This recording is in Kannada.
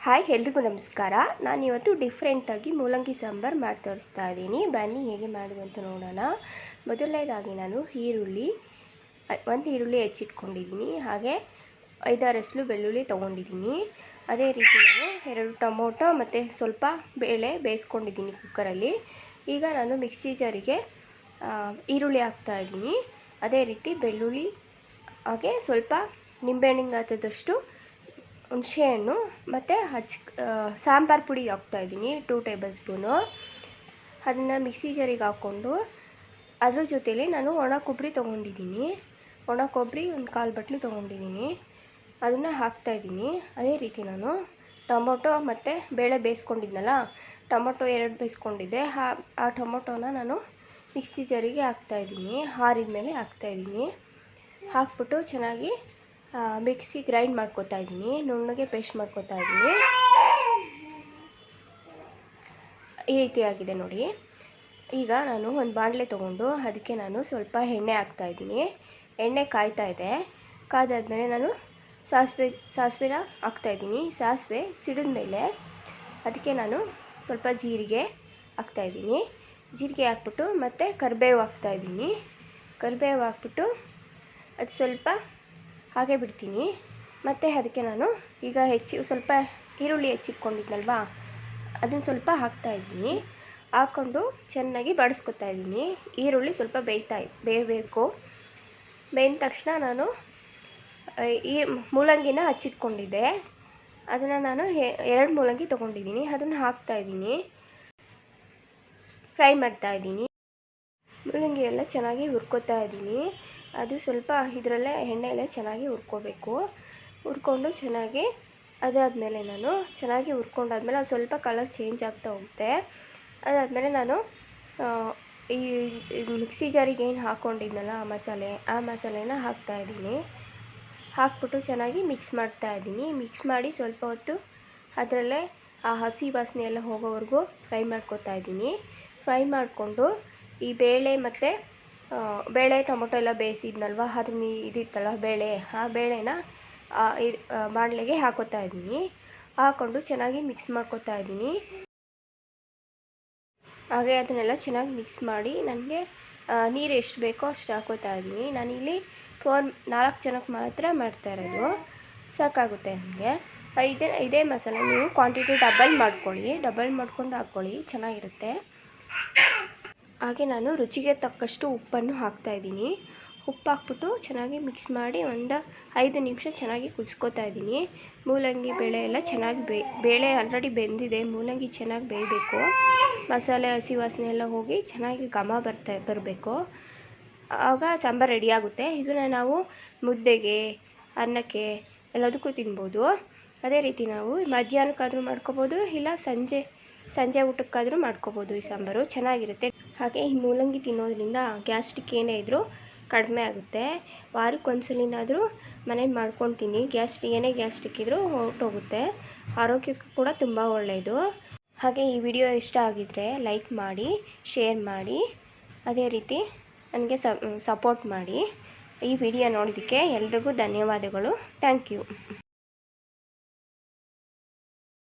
ಹಾಯ್ ಎಲ್ರಿಗೂ ನಮಸ್ಕಾರ. ನಾನಿವತ್ತು ಡಿಫ್ರೆಂಟಾಗಿ ಮೂಲಂಗಿ ಸಾಂಬಾರು ಮಾಡಿ ತೋರಿಸ್ತಾ ಇದ್ದೀನಿ. ಬನ್ನಿ ಹೇಗೆ ಮಾಡೋದು ಅಂತ ನೋಡೋಣ. ಮೊದಲನೇದಾಗಿ ನಾನು ಒಂದು ಈರುಳ್ಳಿ ಹೆಚ್ಚಿಟ್ಕೊಂಡಿದ್ದೀನಿ. ಹಾಗೆ 5-6 ಎಸಳು ಬೆಳ್ಳುಳ್ಳಿ ತೊಗೊಂಡಿದ್ದೀನಿ. ಅದೇ ರೀತಿ ನಾನು 2 ಟೊಮೊಟೊ ಮತ್ತು ಸ್ವಲ್ಪ ಬೇಳೆ ಬೇಯಿಸ್ಕೊಂಡಿದ್ದೀನಿ ಕುಕ್ಕರಲ್ಲಿ. ಈಗ ನಾನು ಮಿಕ್ಸಿ ಜಾರಿಗೆ ಈರುಳ್ಳಿ ಹಾಕ್ತಾಯಿದ್ದೀನಿ. ಅದೇ ರೀತಿ ಬೆಳ್ಳುಳ್ಳಿ ಹಾಗೆ ಸ್ವಲ್ಪ ನಿಂಬೆಹಣ್ಣಿನ ಗಾತ್ರದಷ್ಟು ಹುಣಸೆಹಣ್ಣು ಮತ್ತು ಸಾಂಬಾರು ಪುಡಿ ಹಾಕ್ತಾಯಿದ್ದೀನಿ 2 ಟೇಬಲ್ ಸ್ಪೂನು. ಅದನ್ನು ಮಿಕ್ಸಿ ಜಾರಿಗೆ ಹಾಕ್ಕೊಂಡು ಅದ್ರ ಜೊತೆಲಿ ನಾನು ಒಣ ಕೊಬ್ಬರಿ ತೊಗೊಂಡಿದ್ದೀನಿ. ಒಣ ಕೊಬ್ಬರಿ ಒಂದು 1/4 ಬಟ್ಲು ತೊಗೊಂಡಿದ್ದೀನಿ. ಅದನ್ನು ಹಾಕ್ತಾಯಿದ್ದೀನಿ. ಅದೇ ರೀತಿ ನಾನು ಟೊಮೊಟೊ ಮತ್ತು ಬೇಳೆ ಬೇಯಿಸ್ಕೊಂಡಿದ್ನಲ್ಲ, ಟೊಮೊಟೊ 2 ಬೇಯಿಸ್ಕೊಂಡಿದ್ದೆ. ಆ ಟೊಮೊಟೊನ ನಾನು ಮಿಕ್ಸಿ ಜಾರಿಗೆ ಹಾಕ್ತಾಯಿದ್ದೀನಿ. ಆರಿದ ಮೇಲೆ ಹಾಕ್ತಾಯಿದ್ದೀನಿ. ಹಾಕ್ಬಿಟ್ಟು ಚೆನ್ನಾಗಿ ಮಿಕ್ಸಿ ಗ್ರೈಂಡ್ ಮಾಡ್ಕೊತಾ ಇದ್ದೀನಿ. ನುಣ್ಣಗೆ ಪೇಸ್ಟ್ ಮಾಡ್ಕೊತಾ ಇದ್ದೀನಿ. ಈ ರೀತಿಯಾಗಿದೆ ನೋಡಿ. ಈಗ ನಾನು ಒಂದು ಬಾಣಲೆ ತೊಗೊಂಡು ಅದಕ್ಕೆ ನಾನು ಸ್ವಲ್ಪ ಎಣ್ಣೆ ಹಾಕ್ತಾಯಿದ್ದೀನಿ. ಎಣ್ಣೆ ಕಾಯ್ತಾ ಇದೆ. ಕಾದಾದ್ಮೇಲೆ ನಾನು ಸಾಸಿವೆನ ಹಾಕ್ತಾಯಿದ್ದೀನಿ. ಸಾಸಿವೆ ಸಿಡಿದ ಮೇಲೆ ಅದಕ್ಕೆ ನಾನು ಸ್ವಲ್ಪ ಜೀರಿಗೆ ಹಾಕ್ತಾಯಿದ್ದೀನಿ. ಜೀರಿಗೆ ಹಾಕ್ಬಿಟ್ಟು ಮತ್ತು ಕರಿಬೇವು ಹಾಕ್ತಾಯಿದ್ದೀನಿ. ಕರಿಬೇವು ಹಾಕ್ಬಿಟ್ಟು ಅದು ಸ್ವಲ್ಪ ಹಾಗೆ ಬಿಡ್ತೀನಿ. ಮತ್ತು ಅದಕ್ಕೆ ನಾನು ಈಗ ಸ್ವಲ್ಪ ಈರುಳ್ಳಿ ಹೆಚ್ಚಿಟ್ಕೊಂಡಿದ್ನಲ್ವ, ಅದನ್ನು ಸ್ವಲ್ಪ ಹಾಕ್ತಾಯಿದ್ದೀನಿ. ಹಾಕ್ಕೊಂಡು ಚೆನ್ನಾಗಿ ಬಾಡಿಸ್ಕೊತಾ ಇದ್ದೀನಿ. ಈರುಳ್ಳಿ ಸ್ವಲ್ಪ ಬೇಯಬೇಕು. ಬೇಯ್ದ ತಕ್ಷಣ ನಾನು ಈ ಮೂಲಂಗಿನ ಹಚ್ಚಿಟ್ಕೊಂಡಿದ್ದೆ. ಅದನ್ನು ನಾನು 2 ಮೂಲಂಗಿ ತೊಗೊಂಡಿದ್ದೀನಿ. ಅದನ್ನು ಹಾಕ್ತಾಯಿದ್ದೀನಿ. ಫ್ರೈ ಮಾಡ್ತಾಯಿದ್ದೀನಿ. ಮೂಲಂಗಿ ಎಲ್ಲ ಚೆನ್ನಾಗಿ ಹುರ್ಕೋತಾ ಇದ್ದೀನಿ. ಅದು ಸ್ವಲ್ಪ ಇದರಲ್ಲೇ ಎಣ್ಣೆಯಲ್ಲೇ ಚೆನ್ನಾಗಿ ಹುರ್ಕೋಬೇಕು. ಹುರ್ಕೊಂಡು ಚೆನ್ನಾಗಿ ಅದಾದಮೇಲೆ ನಾನು ಚೆನ್ನಾಗಿ ಹುರ್ಕೊಂಡಾದ್ಮೇಲೆ ಅದು ಸ್ವಲ್ಪ ಕಲರ್ ಚೇಂಜ್ ಆಗ್ತಾ ಹೋಗುತ್ತೆ. ಅದಾದಮೇಲೆ ನಾನು ಈ ಮಿಕ್ಸಿ ಜಾರಿಗೆ ಏನು ಹಾಕ್ಕೊಂಡಿದ್ನಲ್ಲ ಆ ಮಸಾಲೆನ ಹಾಕ್ತಾಯಿದ್ದೀನಿ. ಹಾಕ್ಬಿಟ್ಟು ಚೆನ್ನಾಗಿ ಮಿಕ್ಸ್ ಮಾಡ್ತಾಯಿದ್ದೀನಿ. ಮಿಕ್ಸ್ ಮಾಡಿ ಸ್ವಲ್ಪ ಹೊತ್ತು ಅದರಲ್ಲೇ ಆ ಹಸಿ ವಾಸನೆ ಎಲ್ಲ ಹೋಗೋವರೆಗೂ ಫ್ರೈ ಮಾಡ್ಕೊತಾ ಇದ್ದೀನಿ. ಫ್ರೈ ಮಾಡಿಕೊಂಡು ಈ ಬೇಳೆ ಮತ್ತು ಟೊಮೊಟೊ ಎಲ್ಲ ಬೇಯಿಸಿದ್ನಲ್ವ, ಅದನ್ನು ಇದಿತ್ತಲ್ಲ ಬೇಳೆ, ಆ ಬೇಳೆನ ಬಾಣಲೆಗೆ ಹಾಕೋತಾ ಇದ್ದೀನಿ. ಹಾಕ್ಕೊಂಡು ಚೆನ್ನಾಗಿ ಮಿಕ್ಸ್ ಮಾಡ್ಕೊತಾ ಇದ್ದೀನಿ. ಹಾಗೆ ಅದನ್ನೆಲ್ಲ ಚೆನ್ನಾಗಿ ಮಿಕ್ಸ್ ಮಾಡಿ ನನಗೆ ನೀರು ಎಷ್ಟು ಬೇಕೋ ಅಷ್ಟು ಹಾಕೋತಾ ಇದ್ದೀನಿ. ನಾನಿಲ್ಲಿ 4 ಜನಕ್ಕೆ ಮಾತ್ರ ಮಾಡ್ತಾ ಇರೋದು. ಸಾಕಾಗುತ್ತೆ ನನಗೆ. ಇದೇ ಮಸಾಲೆ ನೀವು ಕ್ವಾಂಟಿಟಿ ಡಬಲ್ ಮಾಡ್ಕೊಂಡು ಹಾಕ್ಕೊಳ್ಳಿ, ಚೆನ್ನಾಗಿರುತ್ತೆ. ಹಾಗೆ ನಾನು ರುಚಿಗೆ ತಕ್ಕಷ್ಟು ಉಪ್ಪನ್ನು ಹಾಕ್ತಾಯಿದ್ದೀನಿ. ಉಪ್ಪು ಹಾಕ್ಬಿಟ್ಟು ಚೆನ್ನಾಗಿ ಮಿಕ್ಸ್ ಮಾಡಿ ಒಂದು 5 ನಿಮಿಷ ಚೆನ್ನಾಗಿ ಕುದಿಸ್ಕೊತಾ ಇದ್ದೀನಿ. ಮೂಲಂಗಿ ಬೇಳೆ ಎಲ್ಲ ಚೆನ್ನಾಗಿ ಬೇಳೆ ಆಲ್ರೆಡಿ ಬೆಂದಿದೆ. ಮೂಲಂಗಿ ಚೆನ್ನಾಗಿ ಬೇಯಬೇಕು. ಮಸಾಲೆ ಹಸಿ ವಾಸನೆ ಎಲ್ಲ ಹೋಗಿ ಚೆನ್ನಾಗಿ ಘಮ ಬರಬೇಕು. ಆಗ ಸಾಂಬಾರು ರೆಡಿಯಾಗುತ್ತೆ. ಇದನ್ನು ನಾವು ಮುದ್ದೆಗೆ, ಅನ್ನಕ್ಕೆ ಎಲ್ಲದಕ್ಕೂ ತಿನ್ಬೋದು. ಅದೇ ರೀತಿ ನಾವು ಮಧ್ಯಾಹ್ನಕ್ಕಾದರೂ ಮಾಡ್ಕೋಬೋದು, ಇಲ್ಲ ಸಂಜೆ ಊಟಕ್ಕಾದರೂ ಮಾಡ್ಕೋಬೋದು. ಈ ಸಾಂಬಾರು ಚೆನ್ನಾಗಿರುತ್ತೆ. ಹಾಗೆ ಈ ಮೂಲಂಗಿ ತಿನ್ನೋದ್ರಿಂದ ಗ್ಯಾಸ್ಟ್ರಿಕ್ ಏನೇ ಇದ್ದರೂ ಕಡಿಮೆ ಆಗುತ್ತೆ. ವಾರಕ್ಕೊಂದ್ಸಲಿನಾದರೂ ಮನೇಲಿ ಮಾಡ್ಕೊತೀನಿ. ಏನೇ ಗ್ಯಾಸ್ಟ್ರಿಕ್ ಇದ್ದರೂ ಹೊರಟೋಗುತ್ತೆ. ಆರೋಗ್ಯಕ್ಕೂ ಕೂಡ ತುಂಬ ಒಳ್ಳೆಯದು. ಹಾಗೆ ಈ ವಿಡಿಯೋ ಇಷ್ಟ ಆಗಿದ್ದರೆ ಲೈಕ್ ಮಾಡಿ, ಶೇರ್ ಮಾಡಿ, ಅದೇ ರೀತಿ ನನಗೆ ಸಪೋರ್ಟ್ ಮಾಡಿ. ಈ ವಿಡಿಯೋ ನೋಡಿದ್ದಕ್ಕೆ ಎಲ್ರಿಗೂ ಧನ್ಯವಾದಗಳು. Thank you.